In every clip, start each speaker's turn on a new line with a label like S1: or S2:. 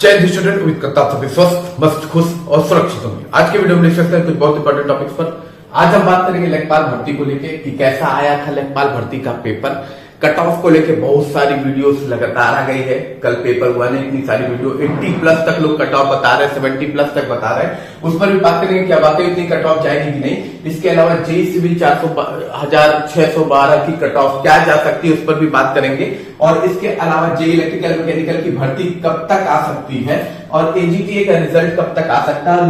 S1: जय हिंद स्टूडेंट, उम्मीद करता हूं सभी स्वस्थ, मस्त, खुश और सुरक्षित होंगे। आज के वीडियो में डिस्कस करें कुछ बहुत इंपॉर्टेंट टॉपिक्स पर। आज हम बात करेंगे लेखपाल भर्ती को लेके कि कैसा आया था लेखपाल भर्ती का पेपर। कट ऑफ को लेके बहुत सारी वीडियोस लगातार आ गई है। कल पेपर हुआ नहीं, इतनी सारी वीडियो 80 प्लस तक लोग कट ऑफ बता रहे हैं, 70 प्लस तक बता रहे हैं। उस पर भी बात करेंगे क्या वाकई इतनी कट ऑफ जाएगी कि नहीं। इसके अलावा जेई सिविल 4,612 की कट ऑफ क्या जा सकती है, उस पर भी बात करेंगे। और इसके अलावा जेई इलेक्ट्रिकल मैकेनिकल की भर्ती कब तक आ सकती है और एजीटीए का रिजल्ट कब तक आ सकता है।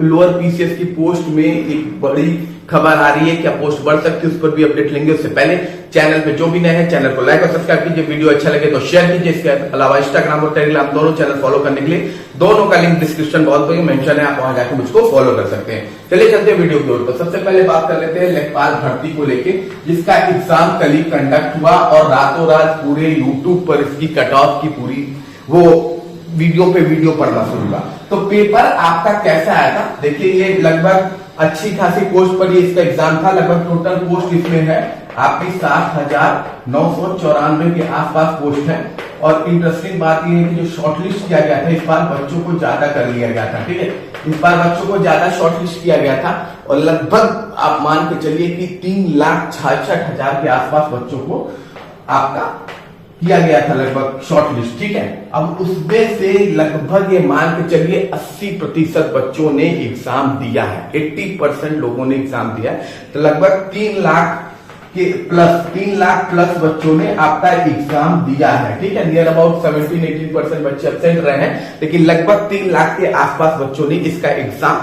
S1: लोअर पीसीएस की पोस्ट में एक बड़ी खबर आ रही है, क्या पोस्ट बढ़ सकती है, उस पर भी अपडेट लेंगे। उससे पहले चैनल पे जो भी नए हैं चैनल को लाइक और सब्सक्राइब कीजिए, वीडियो अच्छा लगे तो शेयर कीजिए। इसके अलावा इंस्टाग्राम और टेलीग्राम दोनों चैनल फॉलो करने के लिए दोनों का लिंक डिस्क्रिप्शन बॉक्स में मेंशन है, आप वहां जाकर मुझको फॉलो कर सकते हैं। चलिए चलते हैं वीडियो की ओर। तो सबसे पहले बात कर लेते हैं लेखपाल भर्ती को लेके, जिसका एग्जाम कल ही कंडक्ट हुआ और रातों रात पूरे यूट्यूब पर इसकी कट ऑफ की पूरी वो वीडियो पे वीडियो पढ़ना शुरू हुआ। तो पेपर आपका कैसा आया था देखिए, ये लगभग अच्छी खासी पोस्ट पर ये इसका एग्जाम था। लगभग टोटल पोस्ट इसमें है आपकी 7,994 के आसपास पोस्ट है। और इंटरेस्टिंग बात ये है कि जो शॉर्टलिस्ट किया गया था इस बार बच्चों को ज्यादा कर लिया गया था, ठीक है। इस बार बच्चों को ज्यादा शॉर्टलिस्ट किया गया था और लगभग आप मान के चलिए कि 3,66,000 के आसपास बच्चों को आपका किया गया था लगभग शॉर्ट लिस्ट, ठीक है। अब उसमें से लगभग ये मान के चलिए 80% बच्चों ने एग्जाम दिया है, 80% लोगों ने एग्जाम दिया है। तो लगभग 3 लाख प्लस बच्चों ने आपका एग्जाम दिया है, ठीक है। नियर अबाउट 17-18% बच्चे एब्सेंट रहे हैं, लेकिन लगभग 3 लाख के आसपास बच्चों ने इसका एग्जाम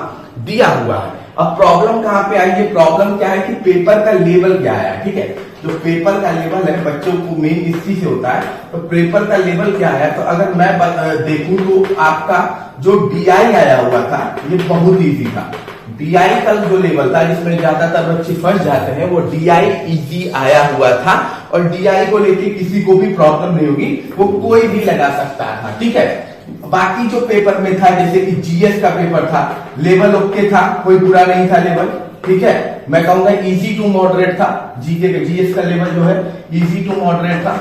S1: दिया हुआ है। अब प्रॉब्लम कहां पे आई है, प्रॉब्लम क्या है कि पेपर का लेवल क्या आया, ठीक है। जो पेपर का लेवल है बच्चों को मेन इसी से होता है, तो पेपर का लेवल क्या है। तो अगर मैं देखूं तो आपका जो डीआई आया हुआ था ये बहुत इजी था। डीआई का जो लेवल था जिसमें ज्यादातर बच्चे फंस जाते हैं, वो डीआई इजी आया हुआ था और डीआई को लेके किसी को भी प्रॉब्लम नहीं होगी, वो कोई भी लगा सकता था, ठीक है। बाकी जो पेपर में था जैसे कि जीएस का पेपर था, लेवल ओके था, कोई बुरा नहीं था लेवल, ठीक है। मैं कहूंगा इजी टू मॉडरेट था। जीके का जीएस का लेवल जो है इजी टू मॉडरेट था,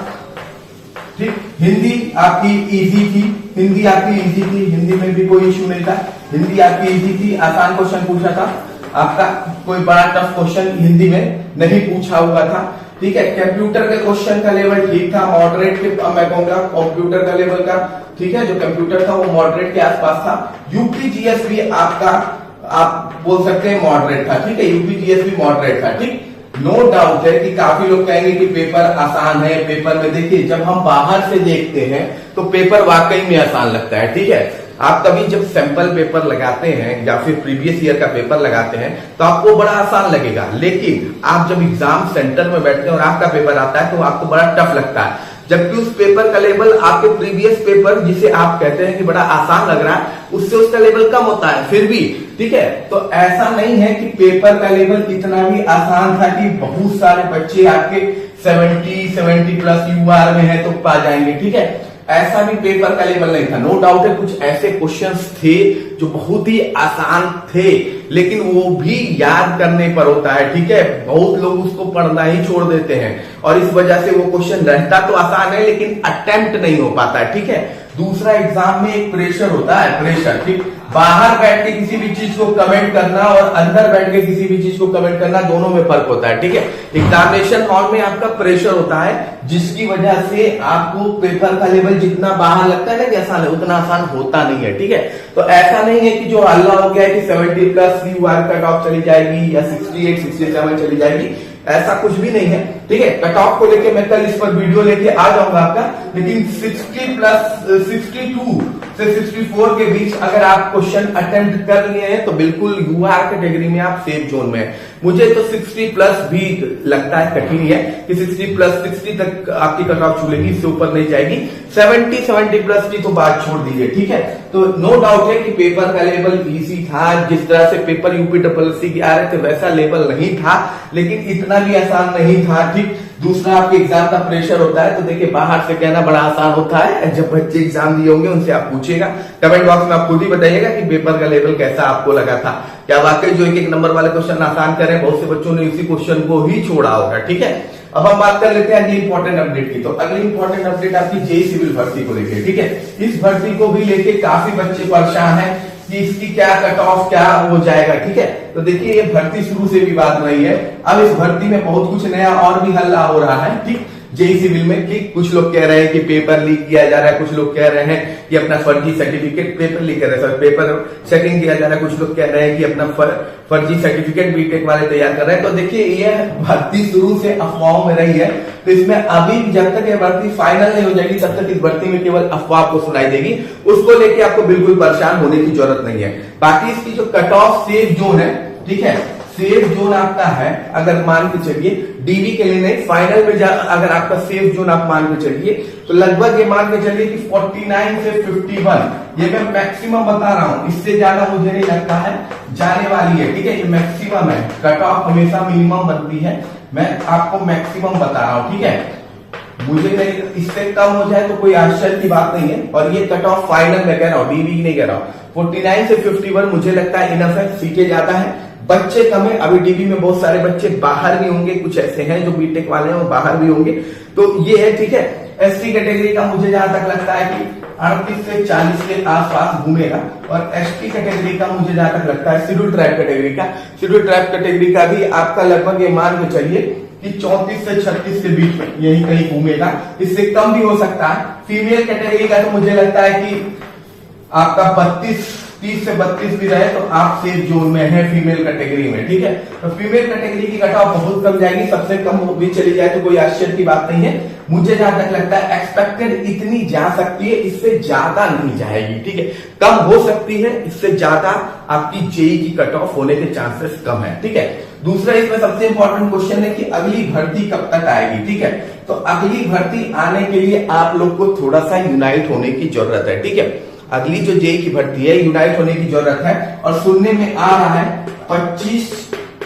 S1: ठीक। हिंदी आपकी इजी थी, हिंदी आपकी इजी थी, हिंदी में भी कोई इश्यू नहीं था। हिंदी आपकी इजी थी, आसान क्वेश्चन पूछा था आपका, कोई बड़ा टफ क्वेश्चन हिंदी में नहीं पूछा हुआ था, ठीक है। कंप्यूटर के क्वेश्चन का लेवल ठीक था, मॉडरेट के मैं कहूंगा कंप्यूटर का लेवल का, ठीक है। जो कंप्यूटर था वो मॉडरेट के आसपास था। यूपी जीएस भी आपका आप बोल सकते हैं मॉडरेट था, ठीक है। यूपी जीएस भी मॉडरेट था, ठीक। नो डाउट है कि काफी लोग कहेंगे कि पेपर आसान है। पेपर में देखिए जब हम बाहर से देखते हैं तो पेपर वाकई में आसान लगता है, ठीक है। आप कभी जब सैंपल पेपर लगाते हैं या फिर प्रीवियस ईयर का पेपर लगाते हैं तो आपको बड़ा आसान लगेगा, लेकिन आप जब एग्जाम सेंटर में बैठते हैं और आपका पेपर आता है तो आपको बड़ा टफ लगता है। जबकि उस पेपर का लेवल आपके प्रीवियस पेपर जिसे आप कहते हैं कि बड़ा आसान लग रहा है उससे उसका लेवल कम होता है फिर भी, ठीक है। तो ऐसा नहीं है कि पेपर का लेवल इतना भी आसान था कि बहुत सारे बच्चे आपके 70 प्लस यूआर में है तो पा जाएंगे, ठीक है। ऐसा भी पेपर का लेवल नहीं था। नो डाउट है कुछ ऐसे क्वेश्चंस थे जो बहुत ही आसान थे, लेकिन वो भी याद करने पर होता है, ठीक है। बहुत लोग उसको पढ़ना ही छोड़ देते हैं और इस वजह से वो क्वेश्चन रहता तो आसान है लेकिन अटेम्प्ट नहीं हो पाता है, ठीक है। दूसरा एग्जाम में एक प्रेशर होता है, प्रेशर, ठीक। बाहर बैठ के किसी भी चीज को कमेंट करना और अंदर बैठ के किसी भी चीज को कमेंट करना, दोनों में फर्क होता है, ठीक है। एग्जामिनेशन हॉल में आपका प्रेशर होता है जिसकी वजह से आपको पेपर का लेवल जितना बाहर लगता है ना कि आसान है, उतना आसान होता नहीं है, ठीक है। तो ऐसा नहीं है कि जो हल्ला हो गया है कि 70 प्लस यूआर कट ऑफ चली जाएगी या 68, 67 चली जाएगी, ऐसा कुछ भी नहीं है, ठीक है। कट ऑफ को लेके मैं कल इस पर वीडियो लेके आ जाऊंगा आपका, लेकिन 60 प्लस 62 से 64 के बीच अगर आप क्वेश्चन अटेम्प्ट कर लिए हैं तो बिल्कुल यूआर कैटेगरी में आप सेफ जोन में है। मुझे तो 60 प्लस भी लगता है कठिन है कि 60 प्लस 60 तक आपकी कट ऑफ छूलेगी, इससे ऊपर नहीं जाएगी। 70 प्लस की तो बात छोड़ दीजिए, ठीक है। तो नो डाउट है कि पेपर का लेवल इजी था, जिस तरह से पेपर यूपीएससी के आ रहे थे वैसा लेवल नहीं था, लेकिन इतना भी आसान नहीं था, ठीक। दूसरा आपके एग्जाम का प्रेशर होता है, तो देखिए बाहर से कहना बड़ा आसान होता है, जब बच्चे एग्जाम दिए होंगे उनसे आप पूछिएगा, कमेंट बॉक्स में आप खुद ही बताइएगा कि पेपर का लेवल कैसा आपको लगा था। क्या वाकई जो एक नंबर वाले क्वेश्चन आसान करें, बहुत से बच्चों ने इसी क्वेश्चन को ही छोड़ा होगा, ठीक है। अब हम बात कर लेते हैं अगली इंपॉर्टेंट अपडेट की। तो अगली इंपॉर्टेंट अपडेट आपकी जेईई सिविल भर्ती को लेकर, ठीक है। इस भर्ती को भी लेके काफी बच्चे परेशान हैं कि इसकी क्या कट ऑफ क्या हो जाएगा, ठीक है। तो देखिए ये भर्ती शुरू से विवाद रही है। अब इस भर्ती में बहुत कुछ नया और भी हल्ला हो रहा है, ठीक। जेईई सिविल में कि कुछ लोग कह रहे हैं कि पेपर लीक किया जा रहा है, कुछ लोग कह रहे हैं कि अपना फर्जी सर्टिफिकेट, पेपर लीक कर रहे हैं, पेपर चेकिंग किया जा रहा है, कुछ लोग कह रहे हैं कि अपना फर्जी सर्टिफिकेट बीटेक वाले तैयार कर रहे हैं। तो देखिए ये भर्ती शुरू से अफवाहों में रही है, तो इसमें अभी जब तक ये भर्ती फाइनल नहीं हो जाएगी तब तक इस भर्ती में केवल अफवाह आपको सुनाई देगी, उसको लेके आपको बिल्कुल परेशान होने की जरूरत नहीं है। बाकी इसकी जो कट ऑफ सेफ जोन है, ठीक है, सेफ जोन आपका है, अगर मान के चलिए डीवी के लिए नहीं, फाइनल में अगर आपका सेफ जोन आप मान के चलिए तो लगभग ये मान के चलिए कि 49 से 51, ये मैं मैक्सिमम बता रहा हूं, इससे ज्यादा मुझे नहीं लगता है जाने वाली है, ठीक है। ये मैक्सिमम है, कट ऑफ हमेशा मिनिमम बनती है, मैं आपको मैक्सिमम बता रहा हूं, ठीक है। मुझे नहीं, इससे कम हो जाए तो कोई आश्चर्य की बात नहीं है। और ये कट ऑफ फाइनल मैं कह रहा हूं, डीवी नहीं कह रहा हूं। 49 से 51 मुझे लगता है इनफ है, सीटें ज्यादा है, बच्चे कम है। अभी डीबी में बहुत सारे बच्चे बाहर भी होंगे, कुछ ऐसे हैं जो बीटेक वाले हैं वो बाहर भी होंगे, तो ये है, ठीक है। एसटी कैटेगरी का मुझे जहां तक लगता है कि 38 से 40 के आसपास घूमेगा, और एसटी कैटेगरी का मुझे जहां तक लगता है, शेड्यूल ट्राइब कैटेगरी का, शेड्यूल ट्राइब कैटेगरी का भी आपका लगभग ये मान के चलिए कि 34 से 36 के बीच में यही कहीं घूमेगा, इससे कम भी हो सकता है। फीमेल कैटेगरी का तो मुझे लगता है कि आपका 30 से 32 भी रहे तो आप सेफ जोन में है फीमेल कैटेगरी में, ठीक है। तो फीमेल कैटेगरी की कट ऑफ बहुत कम जाएगी, सबसे कम भी चली जाए तो कोई आश्चर्य की बात नहीं है। मुझे जहां तक लगता है एक्सपेक्टेड इतनी जा सकती है, इससे ज्यादा नहीं जाएगी, ठीक है। कम हो सकती है, इससे ज्यादा आपकी जेईई की कट ऑफ होने के चांसेस कम है, ठीक है। दूसरा इसमें सबसे इंपॉर्टेंट क्वेश्चन है कि अगली भर्ती कब तक आएगी, ठीक है। तो अगली भर्ती आने के लिए आप लोग को थोड़ा सा यूनाइट होने की जरूरत है, ठीक है। अगली जो जेईई की भर्ती है यूनाइट होने की जरूरत है, और सुनने में आ रहा है 25,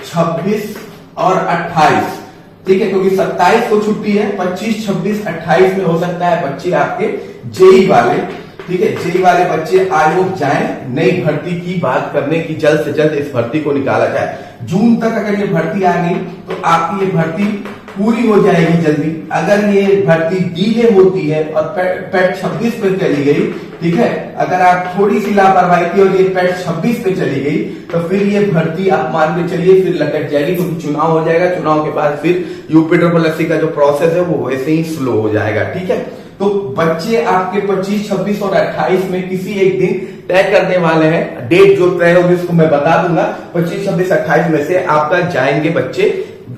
S1: 26 और 28, ठीक है, क्योंकि 27 को छुट्टी है, 25, 26, 28 में हो सकता है बच्चे आपके जेईई वाले, ठीक है, जेईई वाले बच्चे आयोग जाएं नई भर्ती की बात करने की, जल्द से जल्द इस भर्ती को निकाला जाए। जून तक अगर ये भर्ती आ गई तो आपकी ये भर्ती पूरी हो जाएगी जल्दी। अगर ये भर्ती डीले होती है और पेट 26 पे चली गई, ठीक है, अगर आप थोड़ी सी लापरवाही की और ये पेट 26 पे चली गई तो फिर ये भर्ती आप मान के चलिए फिर लटक जाएगी, क्योंकि चुनाव हो जाएगा, चुनाव के बाद फिर यूपीडब्ल्यूएससी का जो प्रोसेस है वो वैसे ही स्लो हो जाएगा, ठीक है। तो बच्चे आपके 25, 26 और 28 में किसी एक दिन तय करने वाले हैं, डेट जो तय होगी उसको मैं बता दूंगा। 25, 26, 28 में से आपका जाएंगे बच्चे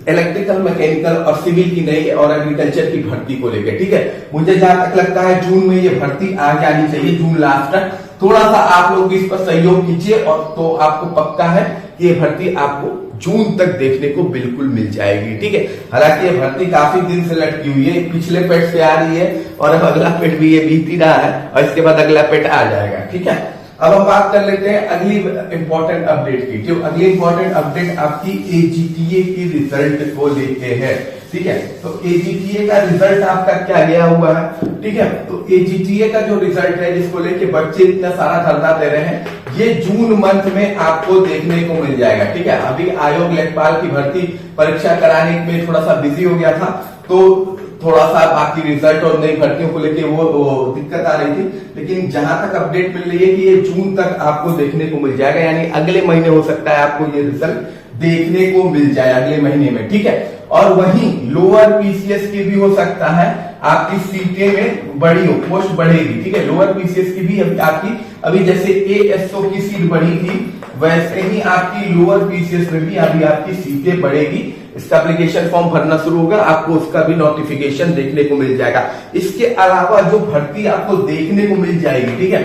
S1: इलेक्ट्रिकल, मैकेनिकल और सिविल की नई और एग्रीकल्चर की भर्ती को लेकर, ठीक है। मुझे जहां तक लगता है जून में ये भर्ती आ जानी चाहिए, जून लास्ट तक। थोड़ा सा आप लोग इस पर सहयोग कीजिए और तो आपको पक्का है कि ये भर्ती आपको जून तक देखने को बिल्कुल मिल जाएगी, ठीक है। हालांकि ये भर्ती काफी दिन से लटकी हुई है, पिछले पेट से आ रही है और अब अगला पेट भी ये बीत ही रहा है और इसके बाद अगला पेट आ जाएगा, ठीक है। अब हम बात कर लेते हैं अगली इंपॉर्टेंट अपडेट की। जो अगली इंपॉर्टेंट अपडेट आपकी एजीटीए की रिजल्ट को लेके है, ठीक है। तो एजीटीए का रिजल्ट आपका क्या गया हुआ है, ठीक है। तो एजीटीए का जो रिजल्ट है जिसको लेके बच्चे इतना सारा धरना दे रहे हैं, ये जून मंथ में आपको देखने को मिल जाएगा, ठीक है। अभी आयोग लेखपाल की भर्ती परीक्षा कराने में थोड़ा सा बिजी हो गया था, तो थोड़ा सा बाकी रिजल्ट और नई भर्तियों को लेके वो दिक्कत आ रही थी, लेकिन जहां तक अपडेट मिल रही है कि ये जून तक आपको देखने को मिल जाएगा, यानी अगले महीने हो सकता है आपको ये रिजल्ट देखने को मिल जाए अगले महीने में, ठीक है। और वहीं लोअर पीसीएस की भी हो सकता है आपकी सीटें में बड़ी हो, पोस्ट बढ़ेगी, ठीक है। लोअर पीसीएस की भी अभी जैसे एएसओ की सीट बढ़ी थी वैसे ही आपकी लोअर पीसीएस में भी अभी आपकी सीटें बढ़ेगी। इसका एप्लीकेशन फॉर्म भरना शुरू होगा, आपको उसका भी नोटिफिकेशन देखने को मिल जाएगा। इसके अलावा जो भर्ती आपको देखने को मिल जाएगी, ठीक है,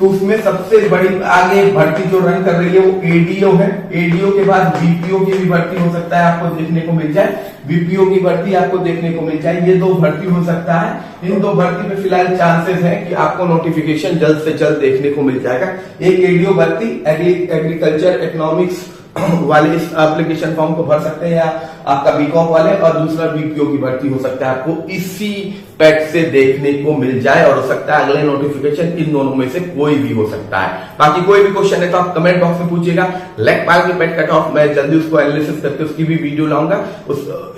S1: तो उसमें सबसे बड़ी आगे भर्ती जो रन कर रही है वो एडीओ है। एडीओ के बाद बीपीओ की भी भर्ती हो सकता है आपको देखने को मिल जाए, बीपीओ की भर्ती आपको देखने को मिल जाए, ये दो भर्ती हो सकता है। इन दो भर्ती में फिलहाल चांसेस है कि आपको नोटिफिकेशन जल्द से जल्द देखने को मिल जाएगा। एक एडीओ भर्ती, एग्रीकल्चर, इकोनॉमिक्स वाले इस एप्लीकेशन फॉर्म को भर सकते हैं, या आपका बीकॉम वाले और दूसरा बीपीओ की भर्ती हो सकता है आपको इसी पैट से देखने को मिल जाए, और हो सकता है अगले नोटिफिकेशन इन दोनों में से कोई भी हो सकता है। बाकी कोई भी क्वेश्चन है तो आप कमेंट बॉक्स में पूछिएगा। लेखपाल के पैट कट ऑफ मैं जल्दी उसको एनालिसिस करके उसकी भी वीडियो लाऊंगा।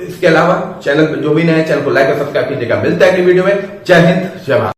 S1: इसके अलावा चैनल पर जो भी नए चैनल को लाइक और सब्सक्राइब कीजिएगा। मिलता है अगली वीडियो में। जय हिंद, जय भारत।